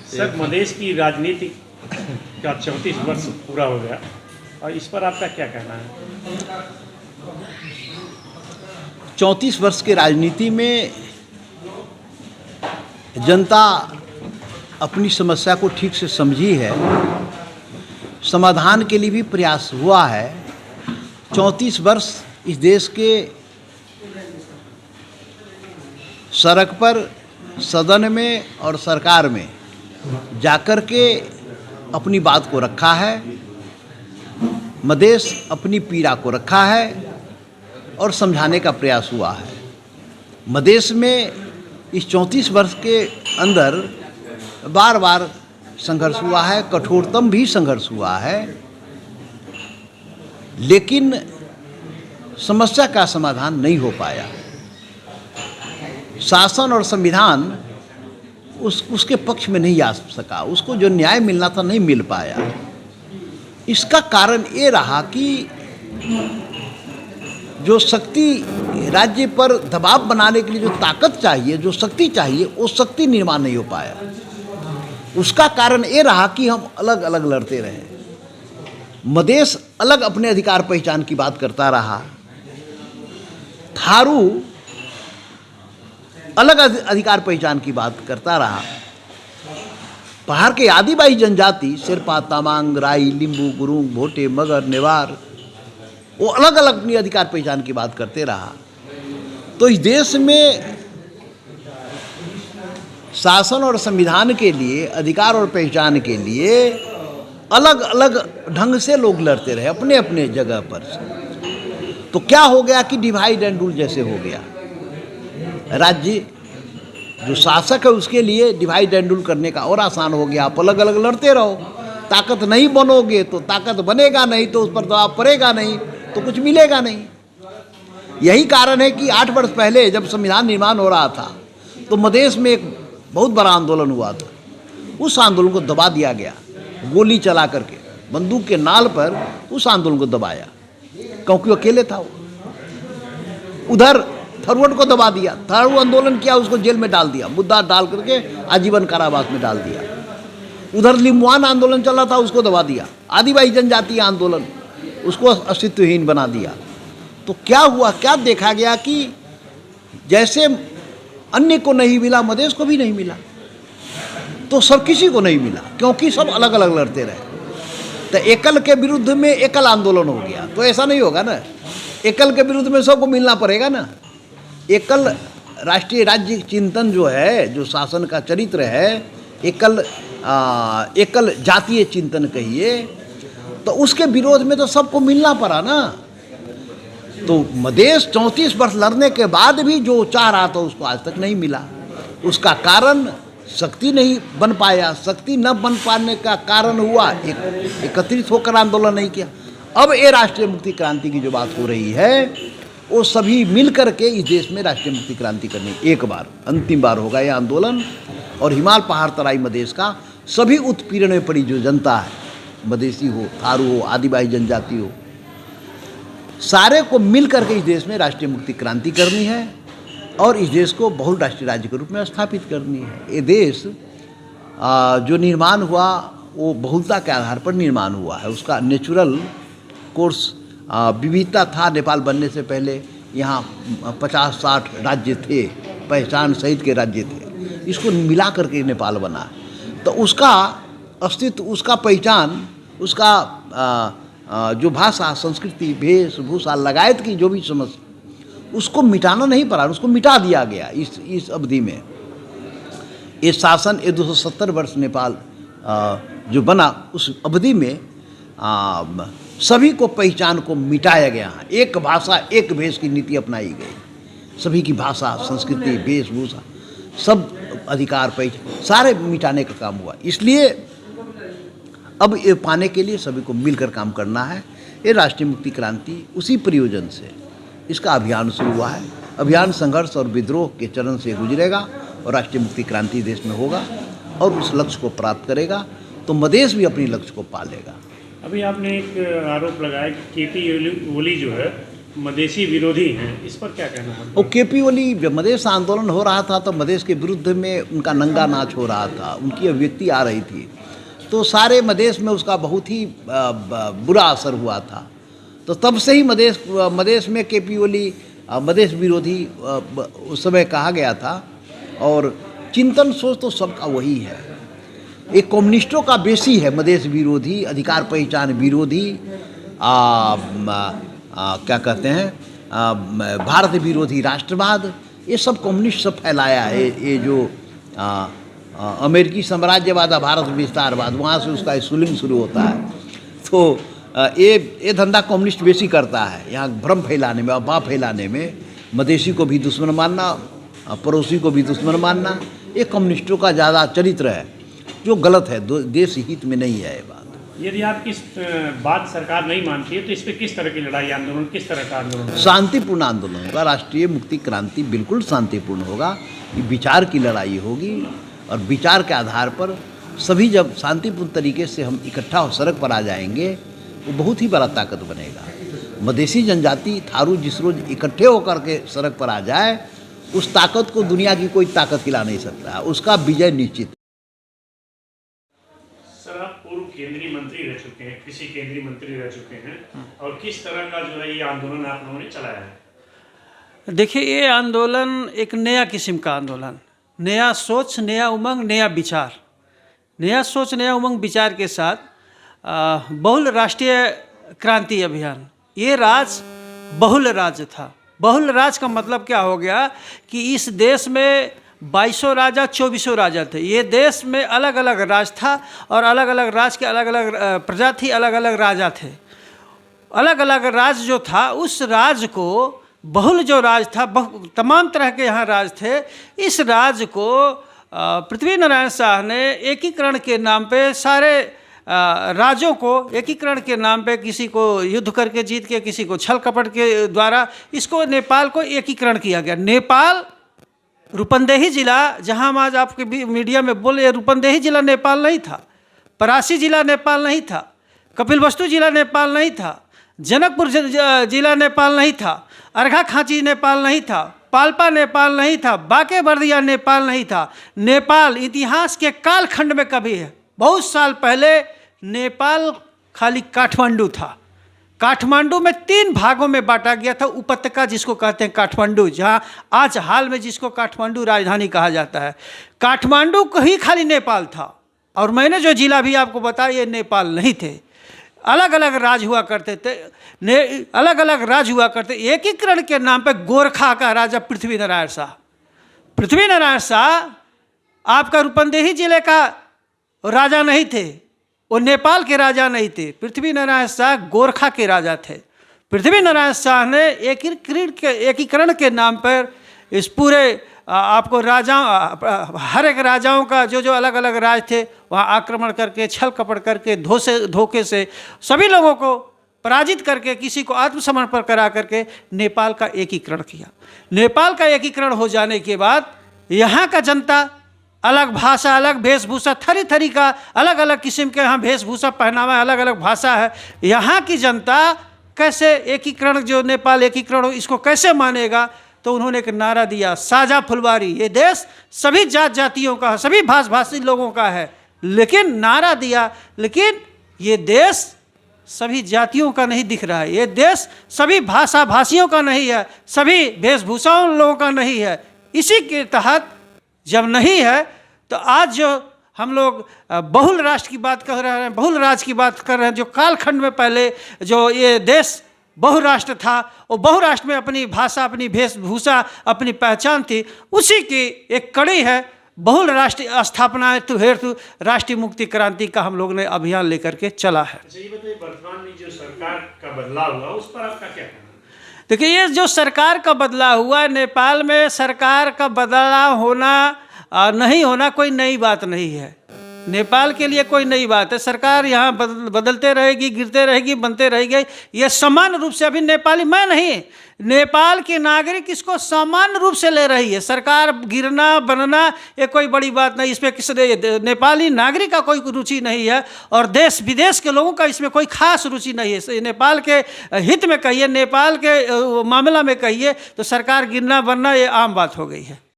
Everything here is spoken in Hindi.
सर, मधेश की राजनीति का 34 वर्ष पूरा हो गया और इस पर आपका क्या कहना है? 34 वर्ष की राजनीति में जनता अपनी समस्या को ठीक से समझी है, समाधान के लिए भी प्रयास हुआ है। 34 वर्ष इस देश के सड़क पर, सदन में और सरकार में जाकर के अपनी बात को रखा है, मधेश अपनी पीड़ा को रखा है और समझाने का प्रयास हुआ है। मधेश में इस 34 वर्ष के अंदर बार बार संघर्ष हुआ है, कठोरतम भी संघर्ष हुआ है, लेकिन समस्या का समाधान नहीं हो पाया। शासन और संविधान उसके पक्ष में नहीं आ सका, उसको जो न्याय मिलना था नहीं मिल पाया। इसका कारण ये रहा कि जो शक्ति राज्य पर दबाव बनाने के लिए जो ताकत चाहिए, जो शक्ति चाहिए, वो शक्ति निर्माण नहीं हो पाया। उसका कारण ये रहा कि हम अलग अलग लड़ते रहे। मधेश अलग अपने अधिकार पहचान की बात करता रहा, थारू अलग अधिकार पहचान की बात करता रहा। पहाड़ के आदिवासी जनजाति शेरपा, तामांग, राई, लिंबू, गुरुंग, भोटे, मगर, नेवार, वो अलग अलग अपनी अधिकार पहचान की बात करते रहा। तो इस देश में शासन और संविधान के लिए, अधिकार और पहचान के लिए अलग अलग ढंग से लोग लड़ते रहे अपने अपने जगह पर। तो क्या हो गया कि डिवाइड एंड रूल जैसे हो गया। राज्य जो शासक है उसके लिए डिवाइड एंड रूल करने का और आसान हो गया। आप अलग अलग लड़ते रहो, ताकत नहीं बनोगे तो ताकत बनेगा नहीं, तो उस पर दबाव पड़ेगा नहीं, तो कुछ मिलेगा नहीं। यही कारण है कि 8 वर्ष पहले जब संविधान निर्माण हो रहा था तो मधेश में एक बहुत बड़ा आंदोलन हुआ था। उस आंदोलन को दबा दिया गया, गोली चला करके बंदूक के नाल पर उस आंदोलन को दबाया, क्योंकि अकेले था वो। उधर थारूओं को दबा दिया, थारू आंदोलन किया, उसको जेल में डाल दिया, मुद्दा डाल करके आजीवन कारावास में डाल दिया। उधर लिम्बुआन आंदोलन चल रहा था, उसको दबा दिया। आदिवासी जनजातीय आंदोलन, उसको अस्तित्वहीन बना दिया। तो क्या हुआ, क्या देखा गया कि जैसे अन्य को नहीं मिला, मधेश को भी नहीं मिला, तो सब किसी को नहीं मिला, क्योंकि सब अलग अलग लड़ते रहे। तो एकल के विरुद्ध में एकल आंदोलन हो गया, तो ऐसा नहीं होगा ना। एकल के विरुद्ध में सबको मिलना पड़ेगा ना। एकल राष्ट्रीय राज्य चिंतन जो है, जो शासन का चरित्र है, एकल जातीय चिंतन कहिए, तो उसके विरोध में तो सबको मिलना पड़ा ना। तो मधेश 34 वर्ष लड़ने के बाद भी जो चाह रहा था उसको आज तक नहीं मिला। उसका कारण शक्ति नहीं बन पाया। शक्ति न बन पाने का कारण हुआ एकत्रित होकर आंदोलन नहीं किया। अब ये राष्ट्रीय मुक्ति क्रांति की जो बात हो रही है, वो सभी मिल कर के इस देश में राष्ट्रीय मुक्ति क्रांति करनी। एक बार, अंतिम बार होगा यह आंदोलन। और हिमाल, पहाड़, तराई, मधेश का सभी उत्पीड़न में पड़ी जो जनता है, मधेसी हो, थारू हो, आदिवासी जनजाति हो, सारे को मिल करके इस देश में राष्ट्रीय मुक्ति क्रांति करनी है और इस देश को बहुराष्ट्रीय राज्य के रूप में स्थापित करनी है। ये देश जो निर्माण हुआ वो बहुलता के आधार पर निर्माण हुआ है। उसका नेचुरल कोर्स विविधता था। नेपाल बनने से पहले यहाँ 50-60 राज्य थे, पहचान सहित के राज्य थे। इसको मिला करके नेपाल बना। तो उसका अस्तित्व, उसका पहचान, उसका जो भाषा, संस्कृति, वेशभूषा, लगायत की जो भी समझ, उसको मिटाना नहीं पड़ा, उसको मिटा दिया गया इस अवधि में। ये शासन, ये 270 वर्ष नेपाल जो बना, उस अवधि में सभी को पहचान को मिटाया गया है। एक भाषा, एक भेष की नीति अपनाई गई। सभी की भाषा, संस्कृति, वेशभूषा, सब अधिकार पहचान सारे मिटाने का काम हुआ। इसलिए अब ये पाने के लिए सभी को मिलकर काम करना है। ये राष्ट्रीय मुक्ति क्रांति उसी प्रयोजन से इसका अभियान शुरू हुआ है। अभियान संघर्ष और विद्रोह के चरण से गुजरेगा और राष्ट्रीय मुक्ति क्रांति देश में होगा और उस लक्ष्य को प्राप्त करेगा, तो मधेश भी अपनी लक्ष्य को पालेगा। अभी आपने एक आरोप लगाया कि केपी ओली जो है मदेशी विरोधी हैं, इस पर क्या कहना है? और केपी ओली, जब मधेश आंदोलन हो रहा था तो मधेश के विरुद्ध में उनका नंगा नाच हो रहा था, उनकी अभिव्यक्ति आ रही थी, तो सारे मधेश में उसका बहुत ही बुरा असर हुआ था। तो तब से ही मधेश में केपी ओली मधेश विरोधी उस समय कहा गया था। और चिंतन सोच तो सबका वही है, एक कम्युनिस्टों का बेसी है मधेश विरोधी, अधिकार पहचान विरोधी, क्या कहते हैं, भारत विरोधी राष्ट्रवाद, ये सब कम्युनिस्ट सब फैलाया है। ये जो अमेरिकी साम्राज्यवाद, भारत विस्तारवाद, वहाँ से उसका स्कूलिंग शुरू होता है। तो ये धंधा कम्युनिस्ट बेसी करता है, यहाँ भ्रम फैलाने में, अफवाह फैलाने में, मधेसी को भी दुश्मन मानना, पड़ोसी को भी दुश्मन मानना, ये कम्युनिस्टों का ज़्यादा चरित्र है, जो गलत है, देश हित में नहीं है ये बात। यदि आपकी बात सरकार नहीं मानती है तो इस पर किस तरह की लड़ाई, आंदोलन किस तरह का आंदोलन? शांतिपूर्ण आंदोलन होगा, राष्ट्रीय मुक्ति क्रांति बिल्कुल शांतिपूर्ण होगा, ये विचार की लड़ाई होगी, और विचार के आधार पर सभी जब शांतिपूर्ण तरीके से हम इकट्ठा हो सड़क पर आ जाएंगे, वो बहुत ही बड़ा ताकत बनेगा। मधेसी जनजाति, थारू जिस रोज इकट्ठे होकर के सड़क पर आ जाए, उस ताकत को दुनिया की कोई ताकत हिला नहीं सकता, उसका विजय निश्चित। सर, आप पूर्व केंद्रीय मंत्री रह चुके हैं, कृषि केंद्रीय मंत्री रह चुके हैं, और किस तरह का जो है ये आंदोलन आप लोगों ने चलाया है? देखिए, ये आंदोलन एक नया किस्म का आंदोलन, नया सोच, नया उमंग, नया विचार, नया सोच, नया उमंग विचार के साथ बहुल राष्ट्रीय क्रांति अभियान। ये राज बहुल राज था। बहुल राज का मतलब क्या हो गया कि इस देश में 2200 राजा, 2400 राजा थे। ये देश में अलग अलग राज था, और अलग अलग राज के अलग अलग प्रजा थी, अलग अलग राजा थे। अलग अलग राज जो था, उस राज को, बहुल जो राज था, तमाम तरह के यहाँ राज थे, इस राज को पृथ्वी नारायण शाह ने एकीकरण के नाम पे सारे राज्यों को एकीकरण के नाम पे, किसी को युद्ध करके जीत के, किसी को छल कपट के द्वारा, इसको नेपाल को एकीकरण किया गया। नेपाल रूपंदेही जिला, जहां हम आज आपके मीडिया में बोले, रूपंदेही जिला नेपाल नहीं था, परासी जिला नेपाल नहीं था, कपिलवस्तु जिला नेपाल नहीं था, जनकपुर जिला नेपाल नहीं था, अर्घा खाँची नेपाल नहीं था, पाल्पा नेपाल नहीं था, बाके बर्दिया नेपाल नहीं था। नेपाल इतिहास के कालखंड में कभी है, बहुत साल पहले नेपाल खाली काठमांडू था। काठमांडू में 3 भागों में बांटा गया था, उपत्यका जिसको कहते हैं काठमांडू, जहां आज हाल में जिसको काठमांडू राजधानी कहा जाता है। काठमांडू को ही खाली नेपाल था, और मैंने जो जिला भी आपको बताया, ये नेपाल नहीं थे। अलग अलग राज हुआ करते थे, अलग अलग राज हुआ करते। एकीकरण के नाम पे गोरखा का राजा पृथ्वी नारायण शाह, पृथ्वी नारायण शाह आपका रूपंदेही जिले का राजा नहीं थे, वो नेपाल के राजा नहीं थे। पृथ्वी नारायण शाह गोरखा के राजा थे। पृथ्वी नारायण शाह ने एकीकरण के नाम पर इस पूरे आपको हर एक राजाओं का जो अलग अलग राज थे, वहाँ आक्रमण करके, छल कपट करके, धोखे से सभी लोगों को पराजित करके, किसी को आत्मसमर्पण करा करके नेपाल का एकीकरण किया। नेपाल का एकीकरण हो जाने के बाद यहाँ का जनता, अलग भाषा, अलग वेशभूषा, थरी का अलग अलग किस्म के यहाँ वेशभूषा, पहनावा, अलग अलग भाषा है। यहाँ की जनता कैसे एकीकरण, जो नेपाल एकीकरण हो, इसको कैसे मानेगा? तो उन्होंने एक नारा दिया, साझा फुलवारी, ये देश सभी जात जातियों का है, सभी भाषी लोगों का है। लेकिन नारा दिया, लेकिन ये देश सभी जातियों का नहीं दिख रहा है, ये देश सभी भाषा भाषियों का नहीं है, सभी वेशभूषाओं लोगों का नहीं है। इसी के तहत जब नहीं है, तो आज जो हम लोग बहुल राष्ट्र की बात कर रहे हैं, बहुल राज की बात कर रहे हैं, जो कालखंड में पहले जो ये देश बहुराष्ट्र था, वो बहुराष्ट्र में अपनी भाषा, अपनी वेशभूषा, अपनी पहचान थी, उसी की एक कड़ी है बहुल राष्ट्र स्थापना हेतु राष्ट्रीय मुक्ति क्रांति का हम लोग ने अभियान लेकर के चला है। अच्छा, ये बताइए, वर्तमान में जो सरकार का बदलाव हुआ, उस पर आपका क्या कहना है? देखिए, ये जो सरकार का बदलाव हुआ, नेपाल में सरकार का बदलाव होना नहीं होना कोई नई बात नहीं है। नेपाल के लिए कोई नई बात है। सरकार यहाँ बदलते रहेगी, गिरते रहेगी, बनते रहेगी। ये समान रूप से, अभी नेपाली, मैं नहीं, नेपाल के नागरिक इसको समान रूप से ले रही है। सरकार गिरना बनना ये कोई बड़ी बात नहीं, इसमें किसी नेपाली नागरिक का कोई रुचि नहीं है और देश विदेश के लोगों का इसमें कोई खास रुचि नहीं है। नेपाल के हित में कहिए, नेपाल के मामला में कहिए तो सरकार गिरना बनना ये आम बात हो गई है।